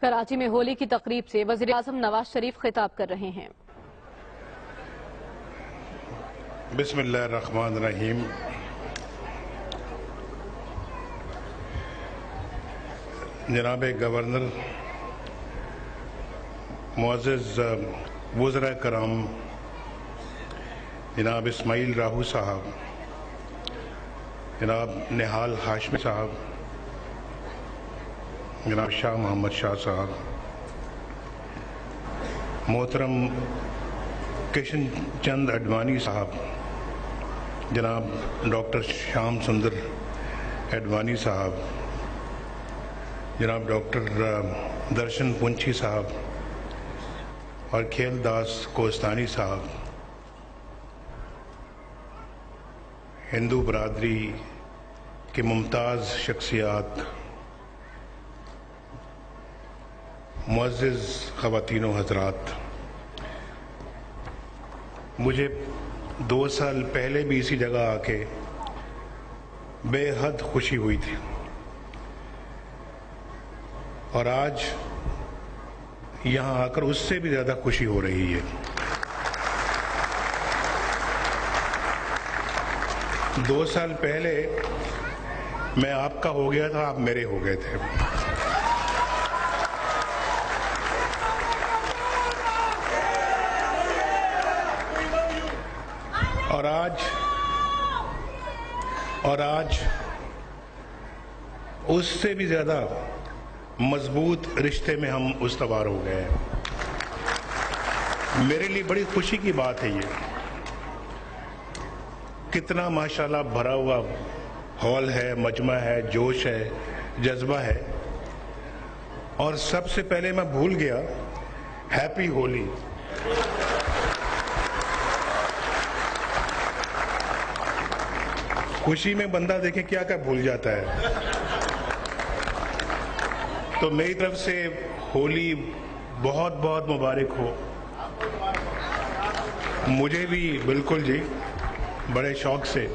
کراچی میں ہولی کی تقریب سے وزیر اعظم نواز شریف خطاب کر رہے ہیں۔ بسم اللہ الرحمن الرحیم۔ جناب گورنر، معزز وزراء کرام، جناب اسماعیل راہو صاحب، جناب نہال ہاشمی صاحب، جناب شاہ محمد شاہ صاحب، محترم کشن چند اڈوانی صاحب، جناب ڈاکٹر شیام سندر اڈوانی صاحب، جناب ڈاکٹر درشن پنچھی صاحب اور کھیل داس کوستانی صاحب، ہندو برادری کے ممتاز شخصیات، معزز خواتین و حضرات، مجھے 2 سال پہلے بھی اسی جگہ آ کے بے حد خوشی ہوئی تھی، اور آج یہاں آ کر اس سے بھی زیادہ خوشی ہو رہی ہے۔ 2 سال پہلے میں آپ کا ہو گیا تھا، آپ میرے ہو گئے تھے۔ اور آج اس سے بھی زیادہ مضبوط رشتے میں ہم استوار ہو گئے ہیں۔ میرے لیے بڑی خوشی کی بات ہے یہ، کتنا ماشاءاللہ بھرا ہوا ہال ہے، مجمع ہے، جوش ہے، جذبہ ہے، اور سب سے پہلے میں بھول گیا ہیپی ہولی۔ خوشی میں بندہ دیکھیں کیا کیا بھول جاتا ہے۔ تو میری طرف سے ہولی بہت بہت مبارک ہو۔ مجھے بھی بالکل جی، بڑے شوق سے۔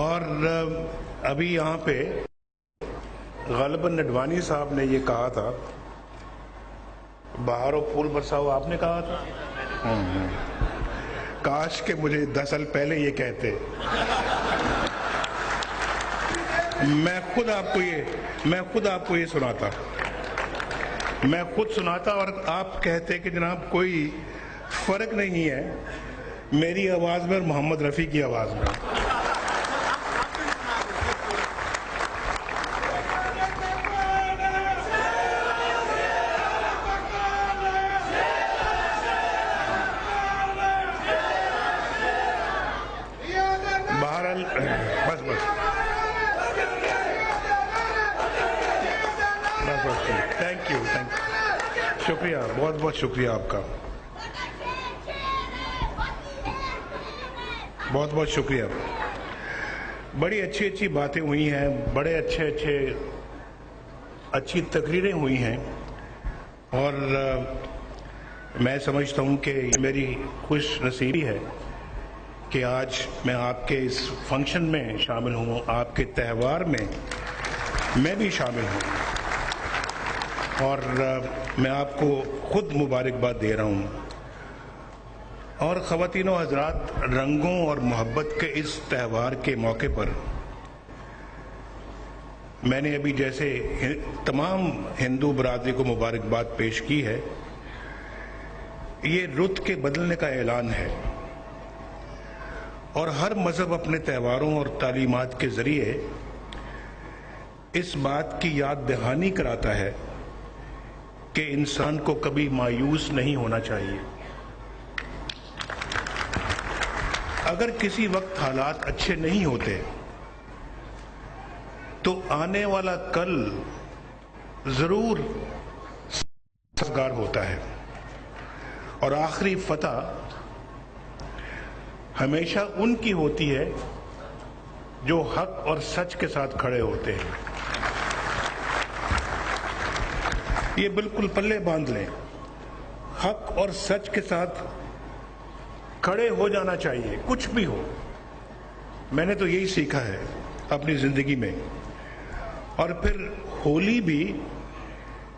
اور ابھی یہاں پہ غالباً اڈوانی صاحب نے یہ کہا تھا، بہاروں پھول برساؤ، آپ نے کہا تھا۔ کاش کہ مجھے 10 سال پہلے یہ کہتے، میں خود آپ کو یہ سناتا، اور آپ کہتے کہ جناب کوئی فرق نہیں ہے میری آواز میں اور محمد رفیع کی آواز میں۔ بہرحال بس تھینک یو، شکریہ، بہت بہت شکریہ آپ کا، بہت بہت شکریہ۔ بڑی اچھی باتیں ہوئی ہیں، بڑے اچھی تقریریں ہوئی ہیں، اور میں سمجھتا ہوں کہ یہ میری خوش نصیبی ہے کہ آج میں آپ کے اس فنکشن میں شامل ہوں، آپ کے تہوار میں میں بھی شامل ہوں، اور میں آپ کو خود مبارکباد دے رہا ہوں۔ اور خواتین و حضرات، رنگوں اور محبت کے اس تہوار کے موقع پر میں نے ابھی جیسے تمام ہندو برادری کو مبارکباد پیش کی ہے، یہ رت کے بدلنے کا اعلان ہے، اور ہر مذہب اپنے تہواروں اور تعلیمات کے ذریعے اس بات کی یاد دہانی کراتا ہے کہ انسان کو کبھی مایوس نہیں ہونا چاہیے۔ اگر کسی وقت حالات اچھے نہیں ہوتے تو آنے والا کل ضرور سازگار ہوتا ہے، اور آخری فتح ہمیشہ ان کی ہوتی ہے جو حق اور سچ کے ساتھ کھڑے ہوتے ہیں۔ یہ بالکل پلے باندھ لیں، حق اور سچ کے ساتھ کھڑے ہو جانا چاہیے، کچھ بھی ہو۔ میں نے تو یہی سیکھا ہے اپنی زندگی میں۔ اور پھر ہولی بھی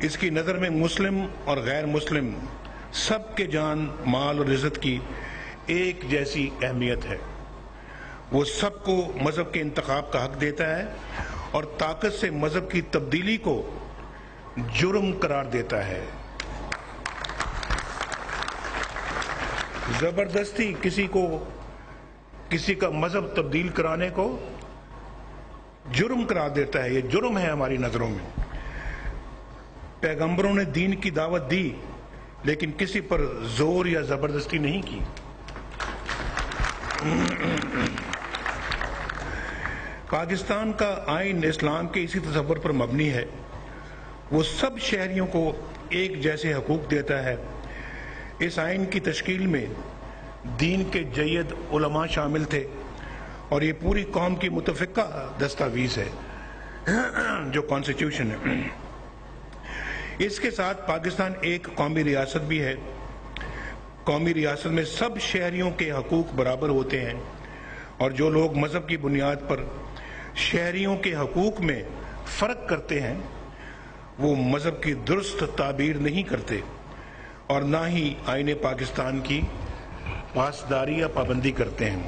اس کی نظر میں مسلم اور غیر مسلم سب کے جان، مال اور عزت کی ایک جیسی اہمیت ہے۔ وہ سب کو مذہب کے انتخاب کا حق دیتا ہے اور طاقت سے مذہب کی تبدیلی کو جرم قرار دیتا ہے۔ زبردستی کسی کا مذہب تبدیل کرانے کو جرم قرار دیتا ہے، یہ جرم ہے ہماری نظروں میں۔ پیغمبروں نے دین کی دعوت دی لیکن کسی پر زور یا زبردستی نہیں کی۔ پاکستان کا آئین اسلام کے اسی تصور پر مبنی ہے۔ وہ سب شہریوں کو ایک جیسے حقوق دیتا ہے۔ اس آئین کی تشکیل میں دین کے جید علماء شامل تھے اور یہ پوری قوم کی متفقہ دستاویز ہے جو کانسٹیٹیوشن ہے۔ اس کے ساتھ پاکستان ایک قومی ریاست بھی ہے۔ قومی ریاست میں سب شہریوں کے حقوق برابر ہوتے ہیں اور جو لوگ مذہب کی بنیاد پر شہریوں کے حقوق میں فرق کرتے ہیں وہ مذہب کی درست تعبیر نہیں کرتے اور نہ ہی آئین پاکستان کی پاسداری یا پابندی کرتے ہیں۔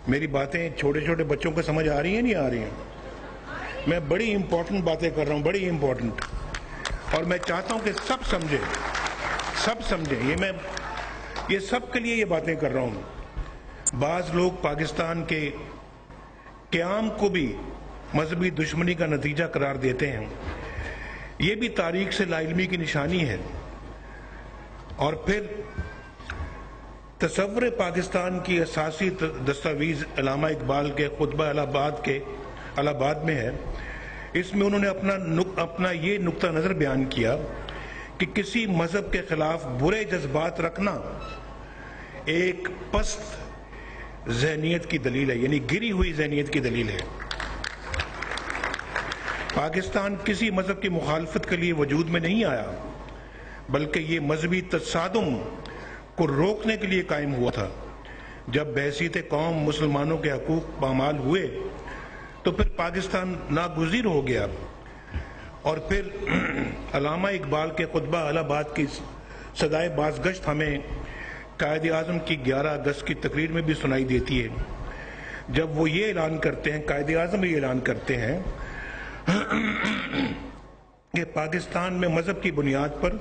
میری باتیں چھوٹے چھوٹے بچوں کو سمجھ آ رہی ہیں نہیں آ رہی ہیں؟ میں بڑی امپورٹنٹ باتیں کر رہا ہوں، بڑی امپورٹنٹ، اور میں چاہتا ہوں کہ سب سمجھیں۔ یہ سب کے لیے یہ باتیں کر رہا ہوں۔ بعض لوگ پاکستان کے قیام کو بھی مذہبی دشمنی کا نتیجہ قرار دیتے ہیں۔ یہ بھی تاریخ سے لا علمی کی نشانی ہے۔ اور پھر تصور پاکستان کی اساسی دستاویز علامہ اقبال کے خطبہ الہ آباد میں ہے۔ اس میں انہوں نے اپنا یہ نقطہ نظر بیان کیا کہ کسی مذہب کے خلاف برے جذبات رکھنا ایک پست ذہنیت کی دلیل ہے، یعنی گری ہوئی ذہنیت کی دلیل ہے۔ پاکستان کسی مذہب کی مخالفت کے لیے وجود میں نہیں آیا بلکہ یہ مذہبی تصادم کو روکنے کے لیے قائم ہوا تھا۔ جب بحیثیت قوم مسلمانوں کے حقوق پامال ہوئے تو پھر پاکستان ناگزیر ہو گیا۔ اور پھر علامہ اقبال کے خطبہ الہ آباد کی صدائے بازگشت ہمیں قائد اعظم کی 11 اگست کی تقریر میں بھی سنائی دیتی ہے، جب وہ یہ اعلان کرتے ہیں، قائد اعظم یہ اعلان کرتے ہیں کہ پاکستان میں مذہب کی بنیاد پر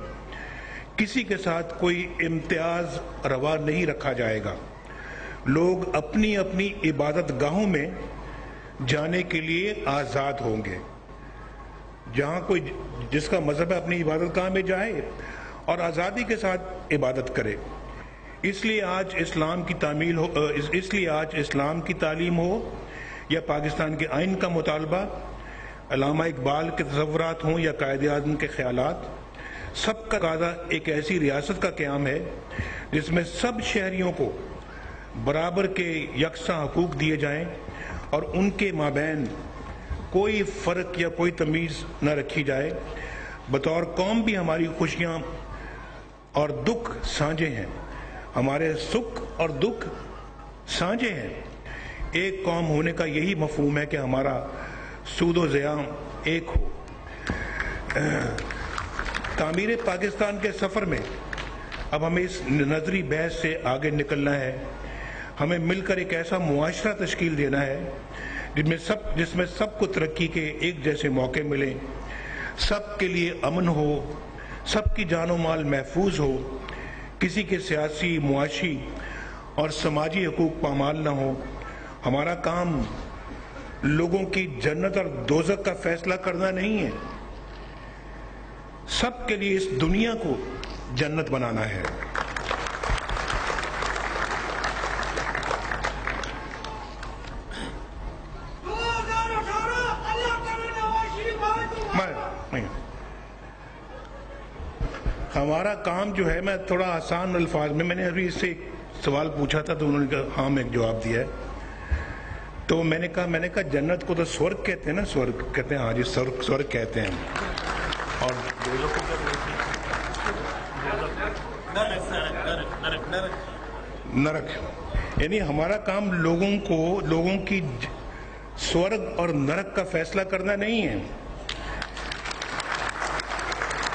کسی کے ساتھ کوئی امتیاز روا نہیں رکھا جائے گا۔ لوگ اپنی اپنی عبادت گاہوں میں جانے کے لیے آزاد ہوں گے۔ جہاں کوئی جس کا مذہب ہے اپنی عبادت گاہ میں جائے اور آزادی کے ساتھ عبادت کرے۔ اس لیے آج اسلام کی تعلیم ہو یا پاکستان کے آئین کا مطالبہ، علامہ اقبال کے تصورات ہوں یا قائد اعظم کے خیالات، سب کا تقاضا ایک ایسی ریاست کا قیام ہے جس میں سب شہریوں کو برابر کے یکساں حقوق دیے جائیں اور ان کے مابین کوئی فرق یا کوئی تمیز نہ رکھی جائے۔ بطور قوم بھی ہماری خوشیاں اور دکھ سانجھے ہیں، ہمارے سکھ اور دکھ سانجھے ہیں۔ ایک قوم ہونے کا یہی مفہوم ہے کہ ہمارا سود و زیاں ایک ہو۔ تعمیر پاکستان کے سفر میں اب ہمیں اس نظری بحث سے آگے نکلنا ہے۔ ہمیں مل کر ایک ایسا معاشرہ تشکیل دینا ہے جس میں سب کو ترقی کے ایک جیسے موقع ملیں، سب کے لیے امن ہو، سب کی جان و مال محفوظ ہو، کسی کے سیاسی، معاشی اور سماجی حقوق پامال نہ ہو۔ ہمارا کام لوگوں کی جنت اور دوزخ کا فیصلہ کرنا نہیں ہے، سب کے لیے اس دنیا کو جنت بنانا ہے۔ ہمارا کام جو ہے، میں تھوڑا آسان الفاظ میں نے ابھی اس سے ایک سوال پوچھا تھا تو انہوں نے کہا ہاں میں ایک جواب دیا ہے، تو میں نے کہا جنت کو تو سورگ کہتے ہیں نا، سورگ کہتے ہیں، ہاں جی سورگ کہتے ہیں، اور نرک، یعنی ہمارا کام لوگوں کی سورگ اور نرک کا فیصلہ کرنا نہیں ہے۔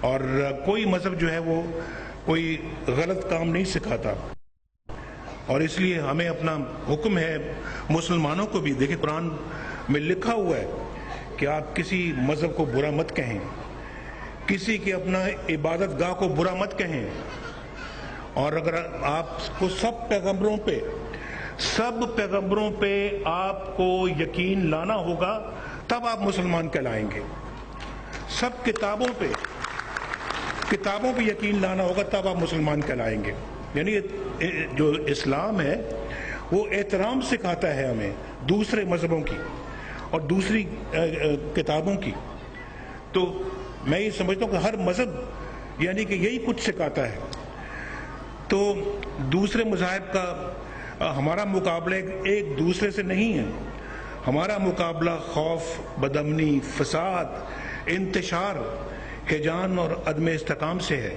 اور کوئی مذہب جو ہے وہ کوئی غلط کام نہیں سکھاتا، اور اس لیے ہمیں اپنا حکم ہے مسلمانوں کو بھی. دیکھیں قرآن میں لکھا ہوا ہے کہ آپ کسی مذہب کو برا مت کہیں، کسی کی اپنا عبادت گاہ کو برا مت کہیں. اور اگر آپ کو سب پیغمبروں پہ آپ کو یقین لانا ہوگا تب آپ مسلمان کہلائیں گے. سب کتابوں پہ یقین لانا ہوگا تب آپ مسلمان کہلائیں گے. یعنی جو اسلام ہے وہ احترام سکھاتا ہے ہمیں دوسرے مذہبوں کی اور دوسری کتابوں کی. تو میں یہ سمجھتا ہوں کہ ہر مذہب یعنی کہ یہی کچھ سکھاتا ہے. تو دوسرے مذاہب کا ہمارا مقابلہ ایک دوسرے سے نہیں ہے. ہمارا مقابلہ خوف، بدامنی، فساد، انتشار، ہیجان اور عدم استحکام سے ہے.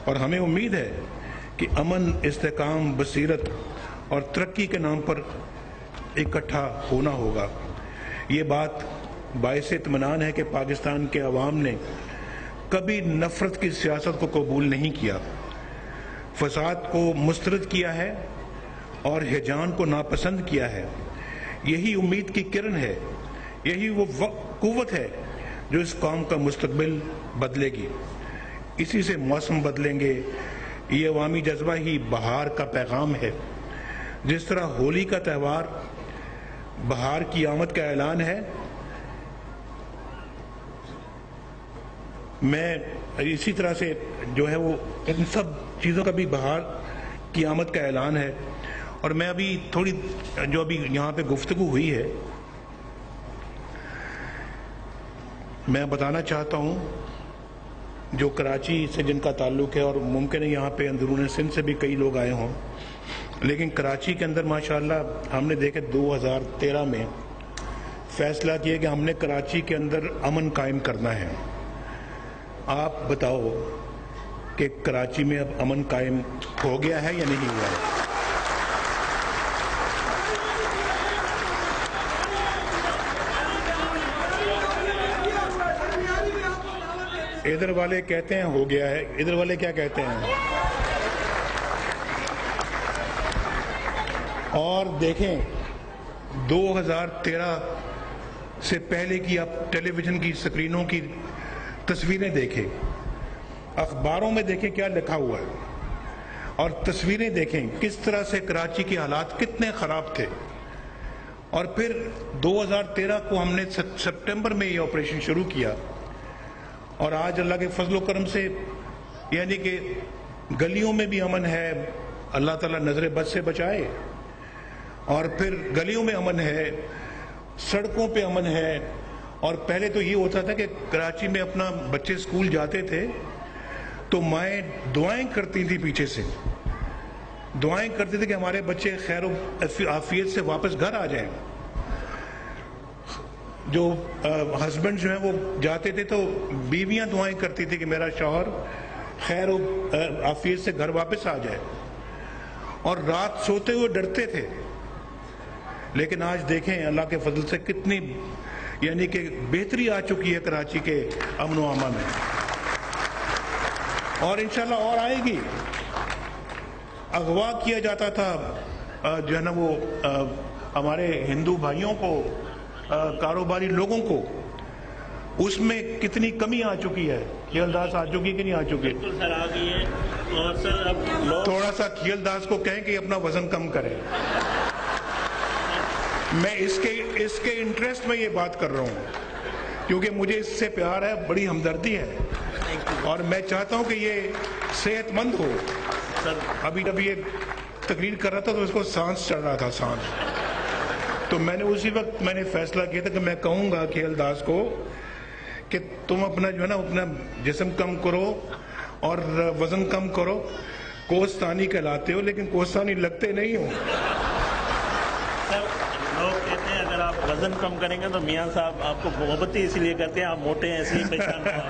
اور ہمیں امید ہے کہ امن، استحکام، بصیرت اور ترقی کے نام پر اکٹھا ہونا ہوگا. یہ بات باعث اطمینان ہے کہ پاکستان کے عوام نے کبھی نفرت کی سیاست کو قبول نہیں کیا، فساد کو مسترد کیا ہے اور ہیجان کو ناپسند کیا ہے. یہی امید کی کرن ہے، یہی وہ قوت ہے جو اس قوم کا مستقبل بدلے گی. اسی سے موسم بدلیں گے. یہ عوامی جذبہ ہی بہار کا پیغام ہے. جس طرح ہولی کا تہوار بہار کی آمد کا اعلان ہے، میں اسی طرح سے جو ہے وہ ان سب چیزوں کا بھی بہار کی آمد کا اعلان ہے. اور میں ابھی تھوڑی جو ابھی یہاں پہ گفتگو ہوئی ہے، میں بتانا چاہتا ہوں جو کراچی سے جن کا تعلق ہے، اور ممکن ہے یہاں پہ اندرون سندھ سے بھی کئی لوگ آئے ہوں، لیکن کراچی کے اندر ماشاءاللہ ہم نے دیکھے 2013 میں فیصلہ کیا کہ ہم نے کراچی کے اندر امن قائم کرنا ہے. آپ بتاؤ کہ کراچی میں اب امن قائم ہو گیا ہے یا نہیں ہوا ہے؟ ادھر والے کہتے ہیں ہو گیا ہے، ادھر والے کیا کہتے ہیں؟ اور دیکھیں 2013 سے پہلے کی آپ ٹیلی ویژن کی سکرینوں کی تصویریں دیکھیں، اخباروں میں دیکھیں کیا لکھا ہوا ہے، اور تصویریں دیکھیں کس طرح سے کراچی کے حالات کتنے خراب تھے. اور پھر 2013 کو ہم نے سپٹمبر میں یہ آپریشن شروع کیا، اور آج اللہ کے فضل و کرم سے یعنی کہ گلیوں میں بھی امن ہے. اللہ تعالیٰ نظر بد سے بچائے. اور پھر گلیوں میں امن ہے، سڑکوں پہ امن ہے. اور پہلے تو یہ ہوتا تھا کہ کراچی میں اپنا بچے اسکول جاتے تھے تو مائیں دعائیں کرتی تھیں، پیچھے سے دعائیں کرتے تھے کہ ہمارے بچے خیر و عافیت سے واپس گھر آ جائیں. جو ہسبینڈ جو ہیں وہ جاتے تھے تو بیویاں دعائیں کرتی تھی کہ میرا شوہر خیر و عافیت سے گھر واپس آ جائے. اور رات سوتے ہوئے ڈرتے تھے. لیکن آج دیکھیں اللہ کے فضل سے کتنی یعنی کہ بہتری آ چکی ہے کراچی کے امن و امان میں، اور انشاءاللہ اور آئے گی. اغوا کیا جاتا تھا جو ہے نا وہ ہمارے ہندو بھائیوں کو، کاروباری لوگوں کو، اس میں کتنی کمی آ چکی ہے. کھیل داس آ چکی کہ نہیں آ چکی؟ سر آ گئی ہے. اور سر اب تھوڑا سا کھیل داس کو کہیں کہ اپنا وزن کم کرے. میں اس کے انٹرسٹ میں یہ بات کر رہا ہوں کیونکہ مجھے اس سے پیار ہے، بڑی ہمدردی ہے، اور میں چاہتا ہوں کہ یہ صحت مند ہو. ابھی جب یہ تقریر کر رہا تھا تو اس کو سانس چڑھ رہا تھا، سانس. تو میں نے اسی وقت میں نے فیصلہ کیا تھا کہ میں کہوں گا کھیل داس کو کہ تم اپنا جو ہے نا اپنا جسم کم کرو اور وزن کم کرو. کوستانی کہلاتے ہو لیکن کوستانی لگتے نہیں ہو. لوگ کہتے ہیں اگر آپ وزن کم کریں گے تو میاں صاحب آپ کو محبت ہی اسی لیے کرتے ہیں، آپ موٹے ہیں اس لیے پہچان ہوا.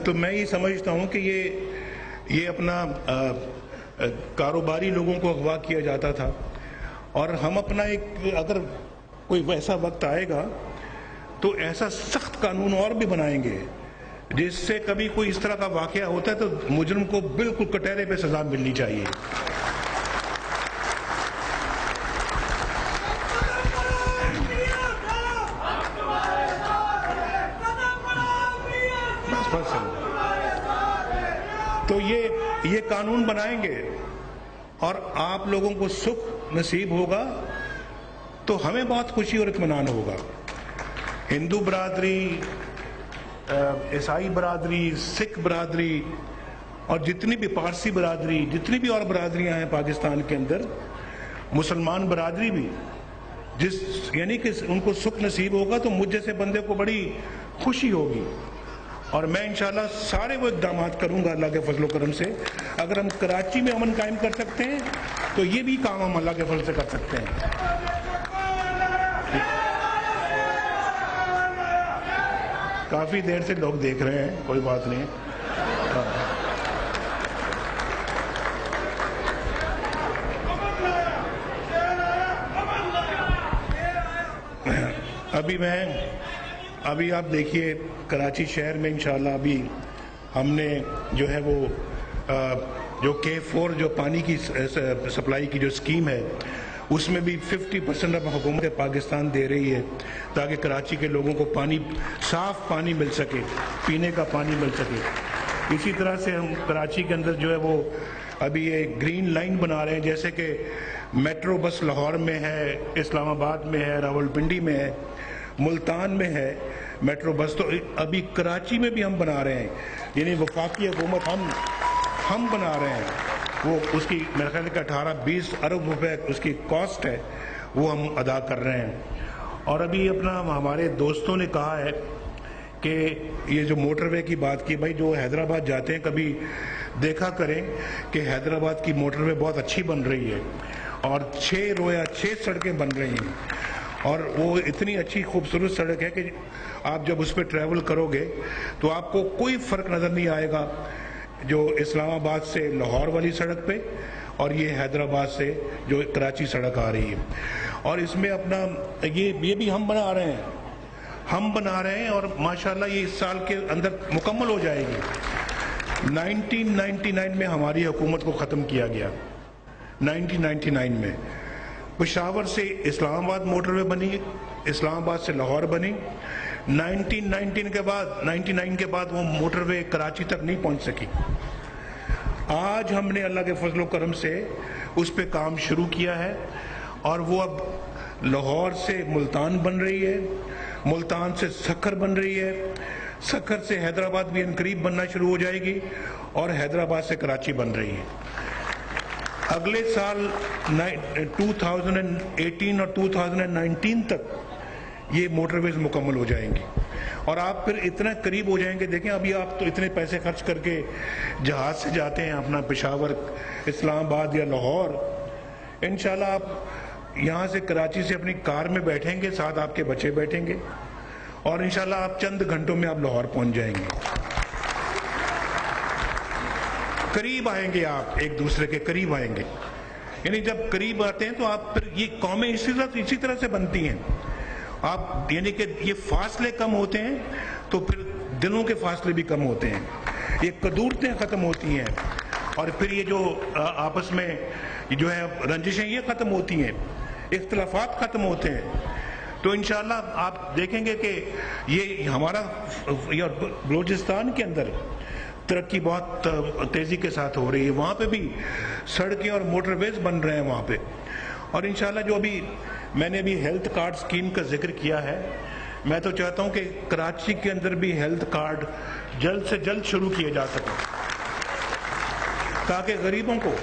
تو میں یہ سمجھتا ہوں کہ یہ اپنا کاروباری لوگوں کو اغوا کیا جاتا تھا، اور ہم اپنا ایک اگر کوئی ویسا وقت آئے گا تو ایسا سخت قانون اور بھی بنائیں گے جس سے کبھی کوئی اس طرح کا واقعہ ہوتا ہے تو مجرم کو بالکل کٹہرے پہ سزا ملنی چاہیے. تو یہ قانون بنائیں گے اور آپ لوگوں کو سکھ نصیب ہوگا تو ہمیں بہت خوشی اور اطمینان ہوگا. ہندو برادری، عیسائی برادری، سکھ برادری اور جتنی بھی پارسی برادری، جتنی بھی اور برادریاں ہیں پاکستان کے اندر، مسلمان برادری بھی، یعنی کہ ان کو سکھ نصیب ہوگا تو مجھ جیسے بندے کو بڑی خوشی ہوگی. اور میں انشاءاللہ سارے وہ اقدامات کروں گا اللہ کے فضل و کرم سے. اگر ہم کراچی میں امن قائم کر سکتے ہیں تو یہ بھی کام ہم اللہ کے فضل سے کر سکتے ہیں. کافی دیر سے لوگ دیکھ رہے ہیں، کوئی بات نہیں. ابھی آپ دیکھیے کراچی شہر میں انشاءاللہ ابھی ہم نے جو ہے وہ جو K4 جو پانی کی سپلائی کی جو سکیم ہے اس میں بھی 50% اب حکومت پاکستان دے رہی ہے تاکہ کراچی کے لوگوں کو پانی، صاف پانی مل سکے، پینے کا پانی مل سکے. اسی طرح سے ہم کراچی کے اندر جو ہے وہ ابھی یہ گرین لائن بنا رہے ہیں، جیسے کہ میٹرو بس لاہور میں ہے، اسلام آباد میں ہے، راولپنڈی میں ہے، ملتان میں ہے میٹرو بس. تو ابھی کراچی میں بھی ہم بنا رہے ہیں، یعنی وفاقی حکومت ہم بنا رہے ہیں. وہ اس کی میرے خیال کہ 18-20 ارب روپے اس کی کاسٹ ہے، وہ ہم ادا کر رہے ہیں. اور ابھی ہمارے دوستوں نے کہا ہے کہ یہ جو موٹر وے کی بات کی، بھائی جو حیدرآباد جاتے ہیں کبھی دیکھا کریں کہ حیدرآباد کی موٹر وے بہت اچھی بن رہی ہے اور 6 سڑکیں بن رہی ہیں اور وہ اتنی اچھی خوبصورت سڑک ہے کہ آپ جب اس پہ ٹریول کرو گے تو آپ کو کوئی فرق نظر نہیں آئے گا جو اسلام آباد سے لاہور والی سڑک پہ اور یہ حیدرآباد سے جو کراچی سڑک آ رہی ہے. اور اس میں اپنا یہ بھی ہم بنا رہے ہیں اور ماشاءاللہ یہ اس سال کے اندر مکمل ہو جائے گی. 1999 میں ہماری حکومت کو ختم کیا گیا. 1999 میں پشاور سے اسلام آباد موٹر وے بنی، اسلام آباد سے لاہور بنی. 1999 کے بعد وہ موٹر وے کراچی تک نہیں پہنچ سکی. آج ہم نے اللہ کے فضل و کرم سے اس پہ کام شروع کیا ہے اور وہ اب لاہور سے ملتان بن رہی ہے، ملتان سے سکھر بن رہی ہے، سکھر سے حیدرآباد بھی عنقریب بننا شروع ہو جائے گی اور حیدرآباد سے کراچی بن رہی ہے. اگلے سال 2018 اور 2019 تک یہ موٹر ویز مکمل ہو جائیں گی اور آپ پھر اتنا قریب ہو جائیں گے. دیکھیں ابھی آپ تو اتنے پیسے خرچ کر کے جہاز سے جاتے ہیں اپنا پشاور، اسلام آباد یا لاہور. انشاءاللہ آپ یہاں سے کراچی سے اپنی کار میں بیٹھیں گے، ساتھ آپ کے بچے بیٹھیں گے اور انشاءاللہ آپ چند گھنٹوں میں آپ لاہور پہنچ جائیں گے. قریب آئیں گے، آپ ایک دوسرے کے قریب آئیں گے. یعنی جب قریب آتے ہیں تو آپ پھر یہ قومیں اسی طرح سے بنتی ہیں. آپ یعنی کہ یہ فاصلے کم ہوتے ہیں تو پھر دلوں کے فاصلے بھی کم ہوتے ہیں، یہ قدورتیں ختم ہوتی ہیں اور پھر یہ جو آپس میں جو ہے رنجشیں یہ ختم ہوتی ہیں، اختلافات ختم ہوتے ہیں. تو انشاءاللہ آپ دیکھیں گے کہ یہ ہمارا بلوچستان کے اندر ترقی بہت تیزی کے ساتھ ہو رہی ہے. وہاں پہ بھی سڑکیں اور موٹر ویز بن رہے ہیں وہاں پہ. اور انشاءاللہ جو ابھی میں نے بھی ہیلتھ کارڈ سکیم کا ذکر کیا ہے، میں تو چاہتا ہوں کہ کراچی کے اندر بھی ہیلتھ کارڈ جلد سے جلد شروع کیے جا سکیں تاکہ غریبوں کو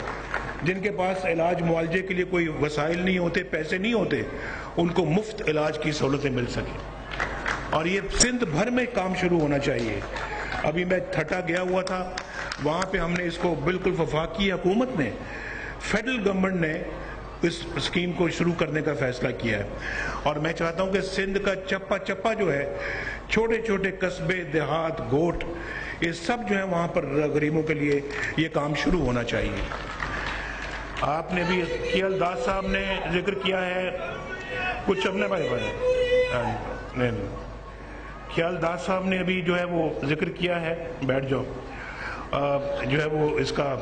جن کے پاس علاج معالجے کے لیے کوئی وسائل نہیں ہوتے، پیسے نہیں ہوتے، ان کو مفت علاج کی سہولتیں مل سکیں. اور یہ سندھ بھر میں کام شروع ہونا چاہیے. ابھی میں تھٹا گیا ہوا تھا، وہاں پہ ہم نے اس کو بالکل وفاقی حکومت نے، فیڈرل گورنمنٹ نے اس اسکیم کو شروع کرنے کا فیصلہ کیا ہے. اور میں چاہتا ہوں کہ سندھ کا چپا چپا جو ہے، چھوٹے چھوٹے قصبے، دیہات، گوٹ، یہ سب جو ہے وہاں پر غریبوں کے لیے یہ کام شروع ہونا چاہیے. آپ نے بھی کیل داس صاحب نے ذکر کیا ہے کچھ اپنے بھائی نہیں خیال داس صاحب نے ابھی جو ہے وہ ذکر کیا ہے، بیٹھ جاؤ، جو ہے وہ اس کا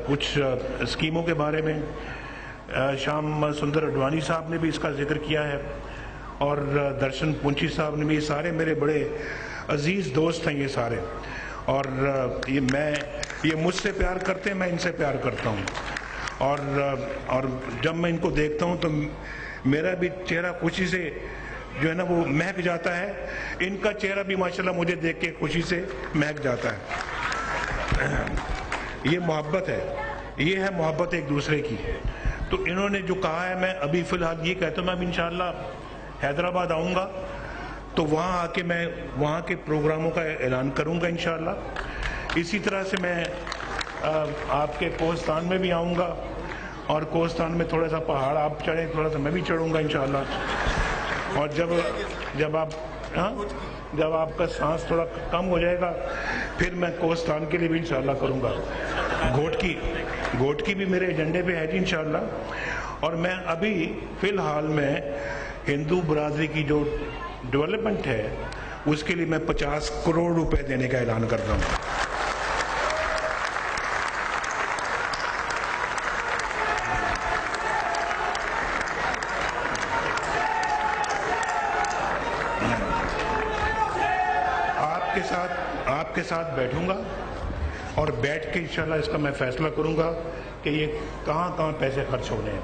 کچھ اسکیموں کے بارے میں، شام سندر اڈوانی صاحب نے بھی اس کا ذکر کیا ہے، اور درشن پونچھی صاحب نے بھی. یہ سارے میرے بڑے عزیز دوست ہیں یہ سارے، اور یہ مجھ سے پیار کرتے ہیں، میں ان سے پیار کرتا ہوں، اور جب میں ان کو دیکھتا ہوں تو میرا بھی چہرہ خوشی سے جو ہے نا وہ مہک جاتا ہے، ان کا چہرہ بھی ماشاءاللہ مجھے دیکھ کے خوشی سے مہک جاتا ہے. یہ محبت ہے، یہ ہے محبت ایک دوسرے کی. تو انہوں نے جو کہا ہے، میں ابھی فی الحال یہ کہتا ہوں، میں اب انشاءاللہ حیدرآباد آؤں گا تو وہاں آ کے میں وہاں کے پروگراموں کا اعلان کروں گا انشاءاللہ. اسی طرح سے میں آپ کے کوہستان میں بھی آؤں گا، اور کوہستان میں تھوڑا سا پہاڑ آپ چڑھیں، تھوڑا سا میں بھی چڑھوں گا انشاءاللہ. اور جب آپ کا سانس تھوڑا کم ہو جائے گا پھر میں کوہستان کے لیے بھی انشاءاللہ کروں گا. گھوٹ کی بھی میرے ایجنڈے پہ ہے جی انشاءاللہ. اور میں ابھی فی الحال میں ہندو برادری کی جو ڈیولپمنٹ ہے اس کے لیے میں 50 کروڑ روپے دینے کا اعلان کر رہا ہوں. آپ کے ساتھ بیٹھوں گا اور بیٹھ کے انشاءاللہ اس کا میں فیصلہ کروں گا کہ یہ کہاں پیسے خرچ ہونے ہیں.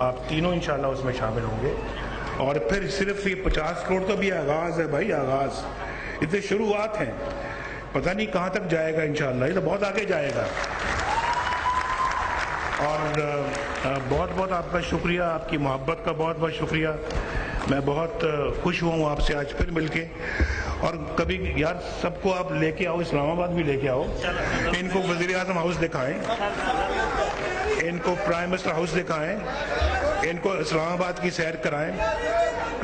آپ تینوں انشاءاللہ اس میں شامل ہوں گے. اور پھر صرف یہ 50 کروڑ تو بھی آغاز ہے بھائی، آغاز. اتنے شروعات ہیں، پتہ نہیں کہاں تک جائے گا انشاءاللہ، یہ تو بہت آگے جائے گا. اور بہت بہت آپ کا شکریہ، آپ کی محبت کا بہت بہت شکریہ. میں بہت خوش ہوں آپ سے آج پھر مل کے. اور کبھی یار سب کو آپ لے کے آؤ، اسلام آباد بھی لے کے آؤ، ان کو وزیر اعظم ہاؤس دکھائیں، ان کو پرائم منسٹر ہاؤس دکھائیں، ان کو اسلام آباد کی سیر کرائیں.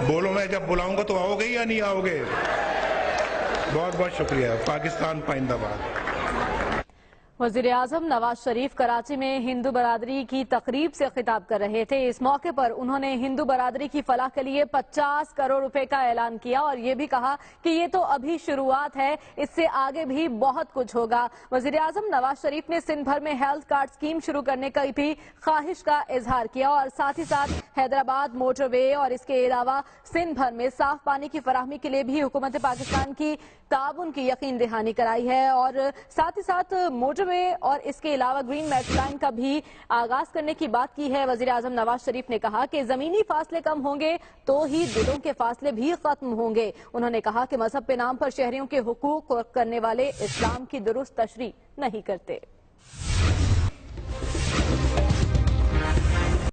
بولو میں جب بلاؤں گا تو آؤ گے یا نہیں آؤ گے؟ بہت بہت شکریہ. پاکستان پائندہ باد. وزیر اعظم نواز شریف کراچی میں ہندو برادری کی تقریب سے خطاب کر رہے تھے. اس موقع پر انہوں نے ہندو برادری کی فلاح کے لیے 50 کروڑ روپے کا اعلان کیا اور یہ بھی کہا کہ یہ تو ابھی شروعات ہے، اس سے آگے بھی بہت کچھ ہوگا. وزیر اعظم نواز شریف نے سندھ بھر میں ہیلتھ کارڈ اسکیم شروع کرنے کی بھی خواہش کا اظہار کیا اور ساتھ ہی ساتھ حیدرآباد موٹر وے اور اس کے علاوہ سندھ بھر میں صاف پانی کی فراہمی کے لیے بھی حکومت پاکستان کی تعاون کی یقین دہانی کرائی ہے. اور ساتھ ہی ساتھ موٹر وے اور اس کے علاوہ گرین میٹرو لائن کا بھی آغاز کرنے کی بات کی ہے. وزیر اعظم نواز شریف نے کہا کہ زمینی فاصلے کم ہوں گے تو ہی دلوں کے فاصلے بھی ختم ہوں گے. انہوں نے کہا کہ مذہب کے نام پر شہریوں کے حقوق کرنے والے اسلام کی درست تشریح نہیں کرتے.